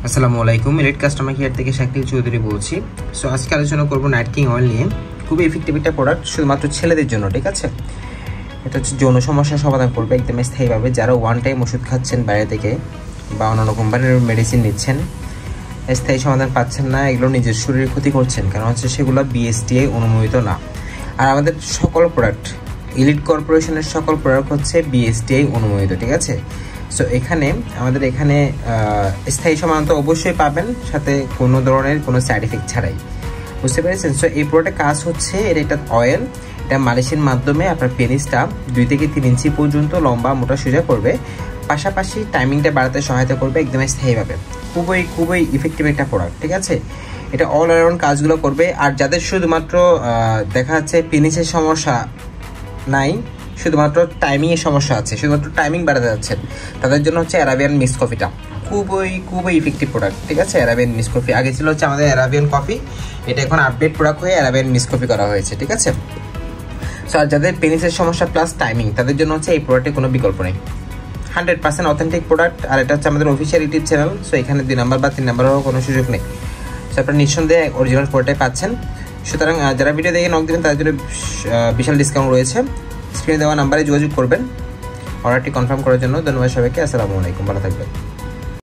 আসসালামু আলাইকুম, elite customer care থেকে শাকিল চৌধুরী বলছি। সো আজকে আলোচনা করবো নাইট কিং অয়েল নিয়ে। খুবই এফেক্টিভ একটা প্রোডাক্ট, শুধুমাত্র ছেলেদের জন্য, ঠিক আছে। এটা হচ্ছে যৌন সমস্যার সমাধান করবে একদম স্থায়ীভাবে। যারা ওয়ান টাইম ওষুধ খাচ্ছেন বাইরে থেকে বা অন্যান্য কোম্পানির মেডিসিন নিচ্ছেন, স্থায়ী সমাধান পাচ্ছেন না, এগুলো নিজের শরীরের ক্ষতি করছেন, কারণ হচ্ছে সেগুলো বিএসটিআই অনুমোদিত না। আর আমাদের সকল প্রোডাক্ট, এলিট কর্পোরেশনের সকল প্রোডাক্ট হচ্ছে বিএসটিআই অনুমোদিত, ঠিক আছে। সো এখানে আমাদের স্থায়ী সমাধান তো অবশ্যই পাবেন, সাথে কোনো ধরনের কোনো সাইড এফেক্ট ছাড়াই, বুঝতে পেরেছেন। সো এই প্রোডাক্টের কাজ হচ্ছে, এটা একটা অয়েল, এটা মালিশের মাধ্যমে আপনার পেনিসটা 2 থেকে 3 ইঞ্চি পর্যন্ত লম্বা মোটা সোজা করবে, পাশাপাশি টাইমিংটা বাড়াতে সহায়তা করবে একদম স্থায়ীভাবে। খুবই ইফেক্টিভ একটা প্রোডাক্ট, ঠিক আছে। এটা অল অ্যারাউন্ড কাজগুলো করবে। আর যাদের শুধুমাত্র দেখা যাচ্ছে পেনিসের সমস্যা নাই, শুধুমাত্র টাইমিংয়ের সমস্যা আছে, শুধুমাত্র টাইমিং বাড়াতে যাচ্ছেন, তাদের জন্য হচ্ছে অ্যারাবিয়ান মিক্স কফিটা খুবই ইফেক্টিভ প্রোডাক্ট, ঠিক আছে। অ্যারাবিয়ান মিক্স কফি আগে ছিল হচ্ছে আমাদের অ্যারাবিয়ান কফি, এটা এখন আপডেট প্রোডাক্ট হয়ে অ্যারাবিয়ান মিক্স কফি করা হয়েছে, ঠিক আছে। সো আর যাদের পেনিসের সমস্যা প্লাস টাইমিং, তাদের জন্য হচ্ছে এই প্রোডাক্টের কোনো বিকল্প নেই। 100% অথেন্টিক প্রোডাক্ট। আর এটা হচ্ছে আমাদের অফিসিয়াল ইউটিউব চ্যানেল। সো এখানে 2 নাম্বার বা 3 নাম্বারেরও কোনো সুযোগ নেই। সো আপনারা নিঃসন্দেহে অরিজিনাল প্রোডাক্টটাই পাচ্ছেন। সুতরাং যারা ভিডিও দেখে নক দেবেন তাদের জন্য বিশাল ডিসকাউন্ট রয়েছে। স্ক্রিনে দেওয়া নাম্বারে যোগাযোগ করবেন অর্ডারটি কনফার্ম করার জন্য। ধন্যবাদ সবাইকে। আসসালামু আলাইকুম, ভালো থাকবেন।